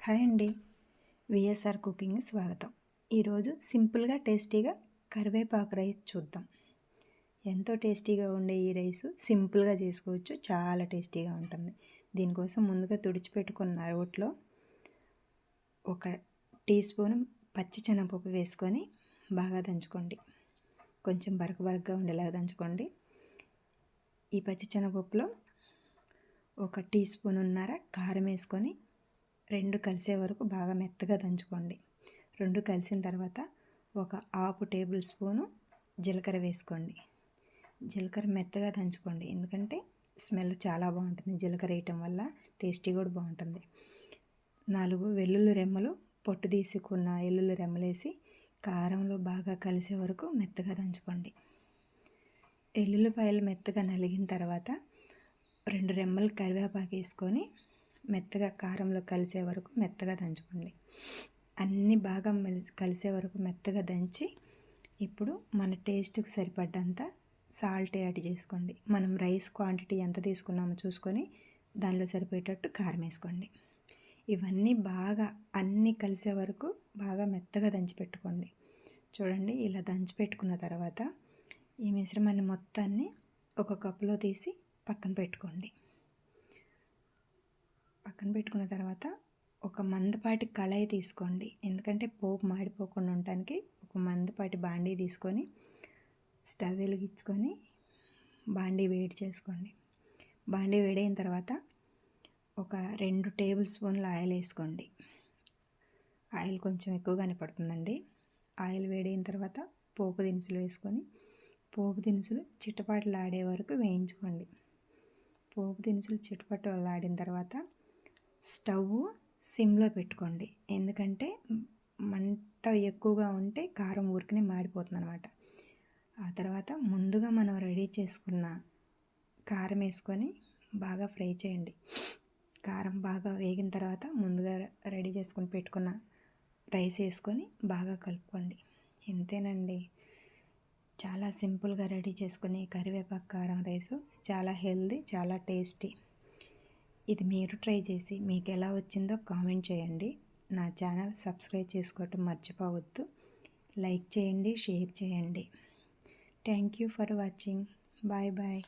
Hi అండి, VSR cooking స్వాగతం. ఈరోజు సింపుల్గా టేస్టీగా కరివేపాకు రైస్ చూద్దాం. ఎంతో టేస్టీగా ఉండే ఈ రైసు సింపుల్గా చేసుకోవచ్చు, చాలా టేస్టీగా ఉంటుంది. దీనికోసం ముందుగా తుడిచిపెట్టుకున్న రోట్లో 1 టీ స్పూన్ పచ్చి శనగపప్పు వేసుకొని బాగా దంచుకోండి. కొంచెం బరకగా ఉండేలాగా దంచుకోండి. ఈ పచ్చి శనగపప్పులో 1 టీ స్పూన్నర కారం వేసుకొని 2 కలిసే వరకు బాగా మెత్తగా దంచుకోండి. 2 కలిసిన తర్వాత 1/2 టేబుల్ స్పూను జీలకర్ర వేసుకోండి. జీలకర్ర మెత్తగా దంచుకోండి, ఎందుకంటే స్మెల్ చాలా బాగుంటుంది. జీలకర్ర వేయటం వల్ల టేస్టీ కూడా బాగుంటుంది. 4 వెల్లుల్లి రెమ్మలు, పొట్టు తీసుకున్న వెల్లుల్లి రెమ్మలేసి కారంలో బాగా కలిసే వరకు మెత్తగా దంచుకోండి. ఎల్లుల్లిపాయలు మెత్తగా నలిగిన తర్వాత 2 రెమ్మలు కరివేపాకు వేసుకొని మెత్తగా కారంలో కలిసే వరకు మెత్తగా దంచుకోండి. అన్నీ బాగా కలిసే వరకు మెత్తగా దంచి ఇప్పుడు మన టేస్ట్కి సరిపడ్డంత సాల్ట్ యాడ్ చేసుకోండి. మనం రైస్ క్వాంటిటీ ఎంత తీసుకున్నామో చూసుకొని దానిలో సరిపోయేటట్టు కారం వేసుకోండి. ఇవన్నీ బాగా అన్నీ కలిసే వరకు బాగా మెత్తగా దంచి పెట్టుకోండి. చూడండి, ఇలా దంచి పెట్టుకున్న తర్వాత ఈ మిశ్రమాన్ని మొత్తాన్ని ఒక కప్పులో తీసి పక్కన పెట్టుకోండి. పక్కన పెట్టుకున్న తర్వాత ఒక మందపాటి కళాయి తీసుకోండి, ఎందుకంటే పోపు మాడిపోకుండా ఉండటానికి. ఒక మందపాటి బాండీ తీసుకొని స్టవ్ వెలిగించుకొని బాండీ వేడి చేసుకోండి. బాండీ వేడైన తర్వాత 2 టేబుల్ స్పూన్ల ఆయిల్ వేసుకోండి. ఆయిల్ కొంచెం ఎక్కువగానే పడుతుందండి. ఆయిల్ వేడైన తర్వాత పోపు దినుసులు వేసుకొని పోపు దినుసులు చిటపటలాడే వరకు వేయించుకోండి. పోపు దినుసులు చిటపటలాడిన తర్వాత స్టవ్ సిమ్లో పెట్టుకోండి, ఎందుకంటే మంట ఎక్కువగా ఉంటే కారం ఊరికనే మాడిపోతుంది అనమాట. ఆ తర్వాత ముందుగా మనం రెడీ చేసుకున్న కారం వేసుకొని బాగా ఫ్రై చేయండి. కారం బాగా వేగిన తర్వాత ముందుగా రెడీ చేసుకొని పెట్టుకున్న రైస్ వేసుకొని బాగా కలుపుకోండి. ఇంతేనండి, చాలా సింపుల్గా రెడీ చేసుకుని కరివేపాకు కారం రైసు. చాలా హెల్దీ, చాలా టేస్టీ. ఇది మీరు ట్రై చేసి మీకు ఎలా వచ్చిందో కామెంట్ చేయండి. నా ఛానల్ సబ్స్క్రైబ్ చేసుకోవటం మర్చిపోవద్దు. లైక్ చేయండి, షేర్ చేయండి. Thank you for watching. Bye bye.